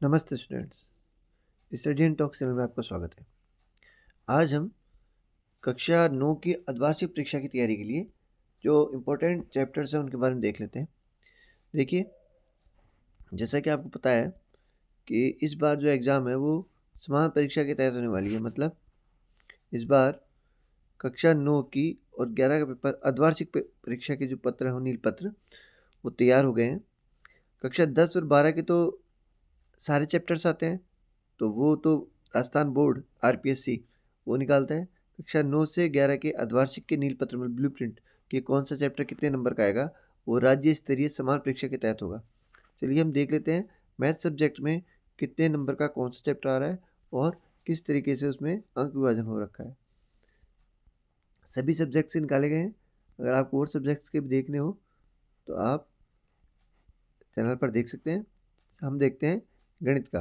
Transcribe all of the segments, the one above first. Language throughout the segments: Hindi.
नमस्ते students, study and talk channel में आपका स्वागत है। आज हम कक्षा 9 की अर्धवार्षिक परीक्षा की तैयारी के लिए जो इम्पोर्टेंट चैप्टर्स हैं उनके बारे में देख लेते हैं। देखिए, जैसा कि आपको पता है कि इस बार जो एग्ज़ाम है वो समान परीक्षा के तहत होने वाली है। मतलब इस बार कक्षा 9 की और 11 का पेपर अर्धवार्षिक परीक्षा के जो पत्र हैं, नील पत्र, वो तैयार हो गए हैं। कक्षा 10 और 12 के तो सारे चैप्टर्स आते हैं, तो वो तो राजस्थान बोर्ड आरपीएससी वो निकालता है। कक्षा 9 से 11 के अर्धवार्षिक के नील पत्र में ब्लूप्रिंट कि कौन सा चैप्टर कितने नंबर का आएगा, वो राज्य स्तरीय समान परीक्षा के तहत होगा। चलिए हम देख लेते हैं मैथ सब्जेक्ट में कितने नंबर का कौन सा चैप्टर आ रहा है और किस तरीके से उसमें अंक विभाजन हो रखा है। सभी सब्जेक्ट से निकाले गए हैं। अगर आपको और सब्जेक्ट्स के भी देखने हो तो आप चैनल पर देख सकते हैं। हम देखते हैं गणित का।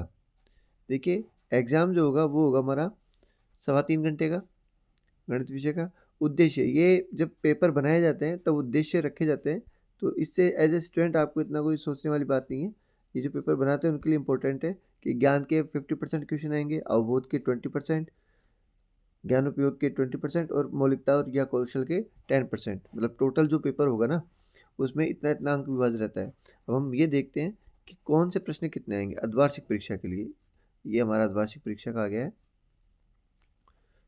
देखिए, एग्ज़ाम जो होगा वो होगा हमारा 3.25 घंटे का गणित विषय का। उद्देश्य, ये जब पेपर बनाए जाते हैं तब उद्देश्य रखे जाते हैं, तो इससे एज ए स्टूडेंट आपको इतना कोई सोचने वाली बात नहीं है। ये जो पेपर बनाते हैं उनके लिए इम्पोर्टेंट है कि ज्ञान के 50% क्वेश्चन आएंगे, अवबोध के 20%, ज्ञान उपयोग के 20% और मौलिकता और या कौशल के 10%। मतलब टोटल जो पेपर होगा ना, उसमें इतना इतना अंक विभाजन रहता है। अब हम ये देखते हैं कि कौन से प्रश्न कितने आएंगे अर्धवार्षिक परीक्षा के लिए। ये हमारा अर्धवार्षिक परीक्षा का आ गया है।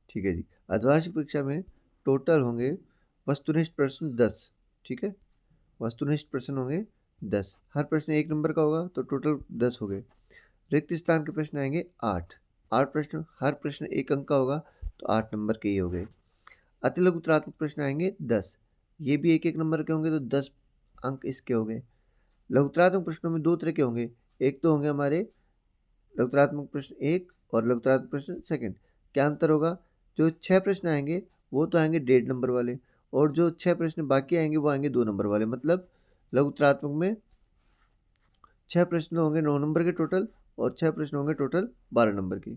ठीक है जी। अर्धवार्षिक परीक्षा में टोटल होंगे वस्तुनिष्ठ प्रश्न 10। ठीक है, वस्तुनिष्ठ प्रश्न होंगे 10। हर प्रश्न 1 नंबर का होगा तो टोटल 10 हो गए। रिक्त स्थान के प्रश्न आएंगे 8। 8 प्रश्न, हर प्रश्न 1 अंक का होगा तो 8 नंबर के ही हो गए। अति लघुत्तरात्मक प्रश्न आएंगे 10। ये भी 1-1 नंबर के होंगे तो 10 अंक इसके हो गए। लघुत्तरात्मक प्रश्नों में 2 तरह के होंगे। एक तो होंगे हमारे लघुत्तरात्मक प्रश्न 1 और लघुत्तरात्मक प्रश्न सेकंड। क्या अंतर होगा? जो 6 प्रश्न आएंगे वो तो आएंगे 1.5 नंबर वाले, और जो 6 प्रश्न बाकी आएंगे वो आएंगे 2 नंबर वाले। मतलब लघुत्तरात्मक में 6 प्रश्न होंगे 9 नंबर के टोटल, और 6 प्रश्न होंगे टोटल 12 नंबर के।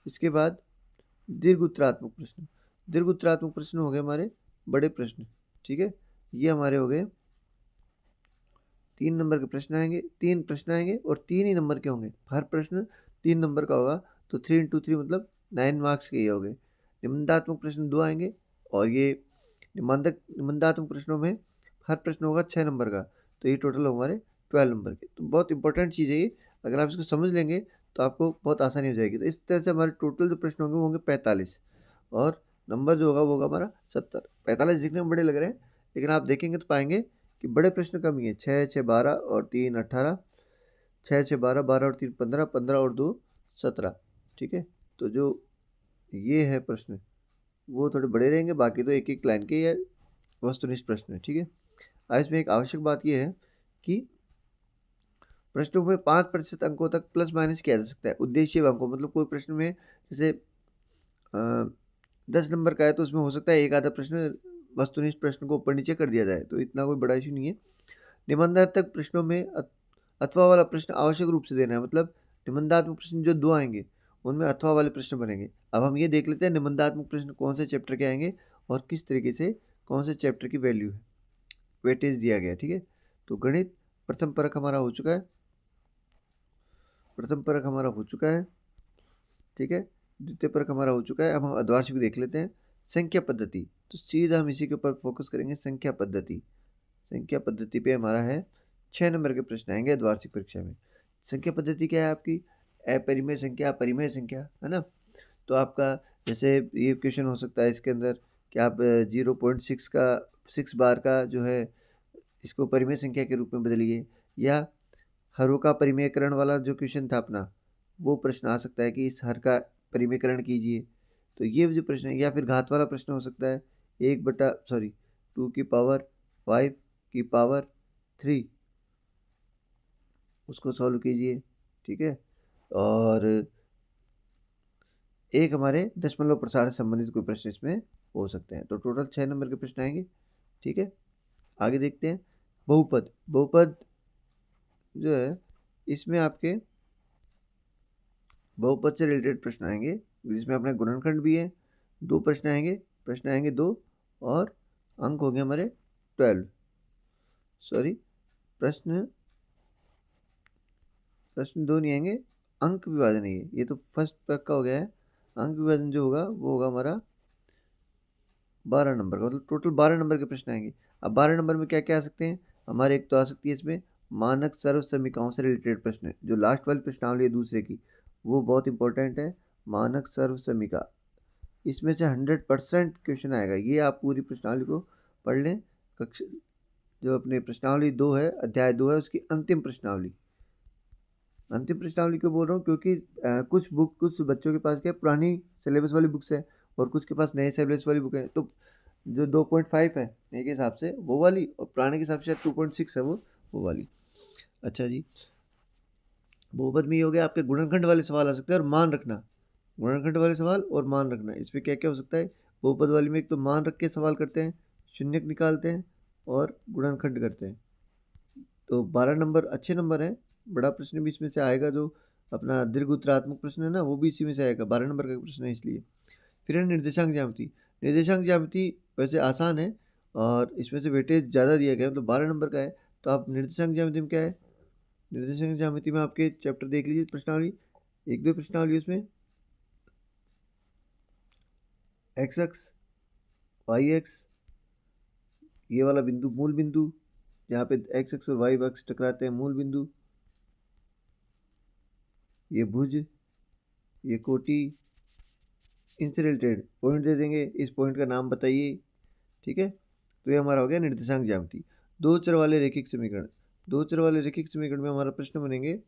इसके बाद दीर्घ उत्तरात्मक प्रश्न। दीर्घ उत्तरात्मक प्रश्न हो गए हमारे बड़े प्रश्न। ठीक है, ये हमारे हो गए 3 नंबर के प्रश्न आएंगे, 3 प्रश्न आएंगे और 3 ही नंबर के होंगे। हर प्रश्न 3 नंबर का होगा तो 3 इंटू 3 मतलब 9 मार्क्स के ये हो गए। निबंधात्मक प्रश्न 2 आएंगे, और ये निबंधात्मक प्रश्नों में हर प्रश्न होगा 6 नंबर का, तो ये टोटल हमारे 12 नंबर के। तो बहुत इंपॉर्टेंट चीज़ है ये। अगर आप इसको समझ लेंगे तो आपको बहुत आसानी हो जाएगी। तो इस तरह से हमारे टोटल जो प्रश्न होंगे वो होंगे 45, और नंबर जो होगा वो होगा हमारा 70। 45 दिखने में बड़े लग रहे हैं, लेकिन आप देखेंगे तो पाएंगे कि बड़े प्रश्न कम ही है। 6 6 12 और 3 18, 6 6 12, 12 और 3 15, 15 और 2 17। ठीक है, तो जो ये है प्रश्न वो थोड़े बड़े रहेंगे, बाकी तो एक एक लाइन के या वस्तुनिष्ठ प्रश्न है। ठीक है, अब इसमें एक आवश्यक बात यह है कि प्रश्नों में 5% अंकों तक प्लस माइनस किया जा सकता है। उद्देश्य अंकों मतलब कोई प्रश्न में जैसे 10 नंबर का है तो उसमें हो सकता है एक आधा प्रश्न वस्तुनिष्ठ प्रश्न को ऊपर नीचे कर दिया जाए, तो इतना कोई बड़ा इशू नहीं है। निबंधात्मक प्रश्नों में अथवा वाला प्रश्न आवश्यक रूप से देना है। मतलब निबंधात्मक प्रश्न जो 2 आएंगे उनमें अथवा वाले प्रश्न बनेंगे। अब हम ये देख लेते हैं निबंधात्मक प्रश्न कौन से चैप्टर के आएंगे और किस तरीके से कौन से चैप्टर की वैल्यू है, वेटेज दिया गया है। ठीक है, तो गणित प्रथम परक हमारा हो चुका है। प्रथम परक हमारा हो चुका है। ठीक है, द्वितीय परक हमारा हो चुका है। अब हम अर्धवार्षिक देख लेते हैं। संख्या पद्धति, तो सीधा हम इसी के ऊपर फोकस करेंगे। संख्या पद्धति, संख्या पद्धति पे हमारा है 6 नंबर के प्रश्न आएंगे द्वार्षिक परीक्षा में। संख्या पद्धति क्या है आपकी? अपरिमेय संख्या, परिमेय संख्या, है ना। तो आपका जैसे ये क्वेश्चन हो सकता है इसके अंदर कि आप 0.6 का 6 बार का जो है इसको परिमेय संख्या के रूप में बदलिए, या हरों का परिमेयकरण वाला जो क्वेश्चन था अपना, वो प्रश्न आ सकता है कि इस हर का परिमेयकरण कीजिए। तो ये जो प्रश्न है, या फिर घात वाला प्रश्न हो सकता है 2 की पावर 5 की पावर 3, उसको सॉल्व कीजिए। ठीक है, और एक हमारे दशमलव प्रसार से संबंधित कोई प्रश्न इसमें हो सकते हैं। तो टोटल 6 नंबर के प्रश्न आएंगे। ठीक है, आगे देखते हैं। बहुपद, बहुपद जो है इसमें आपके बहुपद से रिलेटेड प्रश्न आएंगे, जिसमें अपने गुणनखंड भी है। 2 प्रश्न आएंगे 2, और अंक होंगे हमारे 12। सॉरी, प्रश्न प्रश्न 2 नहीं आएंगे, अंक विभाजन है ये तो फर्स्ट का हो गया है। अंक विभाजन जो होगा वो होगा हमारा 12 नंबर का, मतलब टोटल 12 नंबर के प्रश्न आएंगे। अब 12 नंबर में क्या क्या आ सकते हैं हमारे, एक तो आ सकती है इसमें मानक सर्व समीकरणों से रिलेटेड प्रश्न, जो लास्ट वाली प्रश्नावली है दूसरे की, वो बहुत इंपॉर्टेंट है। मानक सर्व समीकरण, इसमें से 100% क्वेश्चन आएगा, ये आप पूरी प्रश्नावली को पढ़ लें। कक्षा जो अपने प्रश्नावली 2 है, अध्याय 2 है, उसकी अंतिम प्रश्नावली। अंतिम प्रश्नावली क्यों बोल रहा हूँ, क्योंकि कुछ बच्चों के पास क्या है, पुरानी सिलेबस वाली बुक्स है और कुछ के पास नए सिलेबस वाली बुक है, तो जो 2.5 है नए के हिसाब से वो वाली, और पुराने के हिसाब से 2.6 है वो वाली। अच्छा जी, बहुपद में ये हो गया, आपके गुणनखंड वाले सवाल आ सकते हैं और मान रखना, गुणनखंड वाले सवाल और मान रखना, इसमें क्या क्या हो सकता है। बहुपद वाली में एक तो मान रख के सवाल करते हैं, शून्यक निकालते हैं और गुणनखंड करते हैं। तो 12 नंबर अच्छे नंबर हैं। बड़ा प्रश्न भी इसमें से आएगा, जो अपना दीर्घ उत्तरात्मक प्रश्न है ना, वो भी इसी में से आएगा, 12 नंबर का प्रश्न है इसलिए। फिर है निर्देशांक ज्यामिति। निर्देशांक ज्यामिति वैसे आसान है और इसमें से वेटेज ज़्यादा दिया गया है, मतलब 12 नंबर का है। तो आप निर्देशांक ज्यामिति में क्या है, निर्देशांक ज्यामिति में आपके चैप्टर देख लीजिए, प्रश्नावली एक दो प्रश्नावली उसमें एक्स एक्स वाई एक्स, ये वाला बिंदु मूल बिंदु, यहाँ पे एक्स एक्स और वाई एक्स टकराते हैं, मूल बिंदु, ये भुज, ये कोटि, इनसे रिलेटेड पॉइंट दे देंगे, इस पॉइंट का नाम बताइए। ठीक है, तो ये हमारा हो गया निर्देशांक ज्यामिति। दो चर वाले रैखिक समीकरण, दो चर वाले रैखिक समीकरण में हमारा प्रश्न बनेंगे,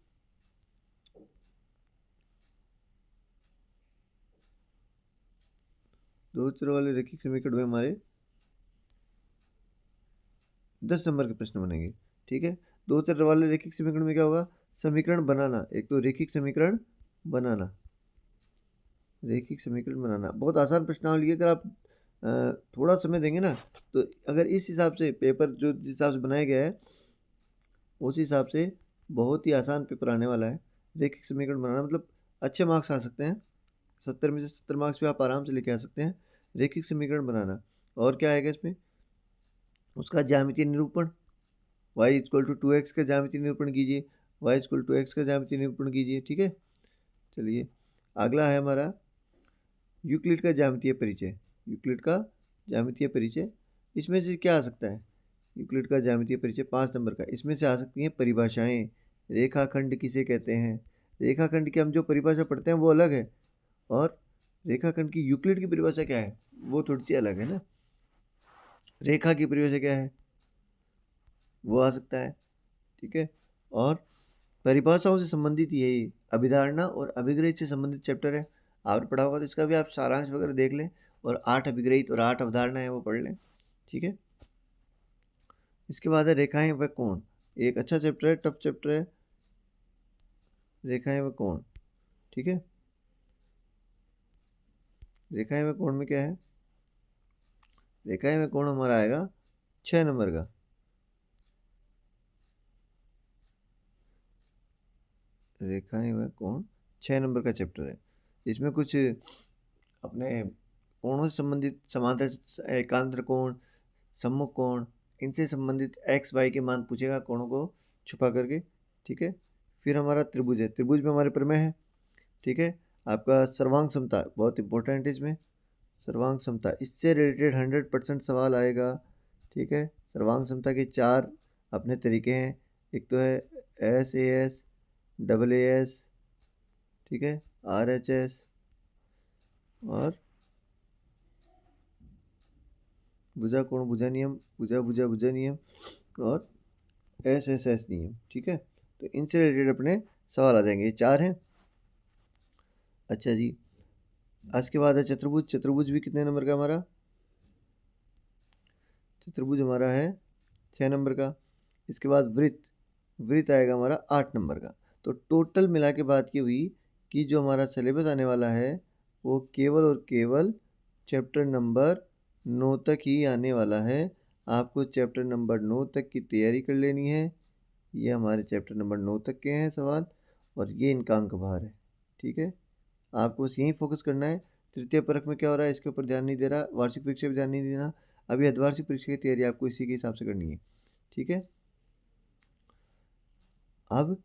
दो चर वाले रैखिक समीकरण में हमारे 10 नंबर के प्रश्न बनेंगे। ठीक है, दो चर वाले रैखिक समीकरण में क्या होगा, समीकरण बनाना, एक तो रैखिक समीकरण बनाना, रैखिक समीकरण बनाना बहुत आसान प्रश्नावली है। अगर आप थोड़ा समय देंगे ना, तो अगर इस हिसाब से पेपर जो जिस हिसाब से बनाया गया है, उस हिसाब से बहुत ही आसान पेपर आने वाला है। रैखिक समीकरण बनाना मतलब अच्छे मार्क्स आ सकते हैं, 70 में से 70 मार्क्स भी आप आराम से लेके आ सकते हैं। रैखिक समीकरण बनाना, और क्या आएगा इसमें, उसका ज्यामितीय निरूपण, y इक्वल टू 2x का ज्यामितीय निरूपण कीजिए, y इक्वल टू x का ज्यामितीय निरूपण कीजिए। ठीक है, चलिए अगला है हमारा यूक्लिड का ज्यामितीय परिचय। यूक्लिड का ज्यामितीय परिचय, इसमें से क्या आ सकता है, यूक्लिड का ज्यामितीय परिचय 5 नंबर का, इसमें से आ सकती हैं परिभाषाएं। रेखाखंड किसे कहते हैं, रेखाखंड की हम जो परिभाषा पढ़ते हैं वो अलग है, और रेखाखंड की यूक्लिड की परिभाषा क्या है वो थोड़ी सी अलग है ना। रेखा की परिभाषा क्या है वो आ सकता है। ठीक है, और परिभाषाओं से संबंधित यही अभिधारणा और अभिग्रहित से संबंधित चैप्टर है, आपने पढ़ा होगा, तो इसका भी आप सारांश वगैरह देख लें, और 8 अभिग्रहित और 8 अवधारणा है वो पढ़ लें। ठीक है, इसके बाद है रेखाएं व कोण, एक अच्छा चैप्टर है, टफ चैप्टर है, रेखाएं व कोण। ठीक है, रेखाएं व कोण में क्या है, रेखाएं व कोण हमारा आएगा 6 नंबर का। रेखाएं व कोण 6 नंबर का चैप्टर है। इसमें कुछ अपने कोणों से संबंधित समांतर एकांतर कोण, सम्मुख कोण, इनसे संबंधित एक्स वाई के मान पूछेगा कोणों को छुपा करके। ठीक है, फिर हमारा त्रिभुज है, त्रिभुज में हमारे प्रमेय है। ठीक है, आपका सर्वांग समता बहुत इंपॉर्टेंट है, इसमें सर्वांग समता, इससे रिलेटेड 100% सवाल आएगा। ठीक है, सर्वांग समता के 4 अपने तरीके हैं, एक तो है SAS, AAS, ठीक है, RHS, और भुजा कोण भुजा नियम, भुजा भुजा भुजा नियम, और SSS नियम। ठीक है, तो इनसे रिलेटेड अपने सवाल आ जाएंगे, ये 4 हैं। अच्छा जी, आज के बाद है चतुर्भुज। चतुर्भुज भी कितने नंबर का हमारा, चतुर्भुज हमारा है 6 नंबर का। इसके बाद वृत्त, वृत्त आएगा हमारा 8 नंबर का। तो टोटल मिला के बात की हुई कि जो हमारा सिलेबस आने वाला है वो केवल और केवल चैप्टर नंबर 9 तक ही आने वाला है। आपको चैप्टर नंबर 9 तक की तैयारी कर लेनी है। ये हमारे चैप्टर नंबर 9 तक के हैं सवाल, और ये इनका अंक भार है। ठीक है, आपको बस यहीं फोकस करना है। तृतीय परख में क्या हो रहा है इसके ऊपर ध्यान नहीं दे रहा, वार्षिक परीक्षा पर ध्यान नहीं देना, अभी अर्धवार्षिक परीक्षा की तैयारी आपको इसी के हिसाब से करनी है। ठीक है, अब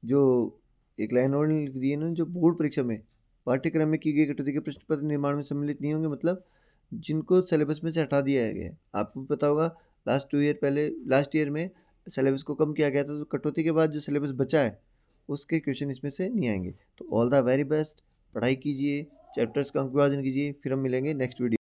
जो एक लाइन और लिख दी है ना, जो बोर्ड परीक्षा में पाठ्यक्रम में की गई कटौती के प्रश्न पत्र निर्माण में सम्मिलित नहीं होंगे, मतलब जिनको सिलेबस में से हटा दिया गया है। आपको पता होगा लास्ट ईयर में सिलेबस को कम किया गया था, तो कटौती के बाद जो सिलेबस बचा है उसके क्वेश्चन इसमें से नहीं आएंगे। तो ऑल द वेरी बेस्ट, पढ़ाई कीजिए, चैप्टर्स का अंक विभाजन कीजिए, फिर हम मिलेंगे नेक्स्ट वीडियो।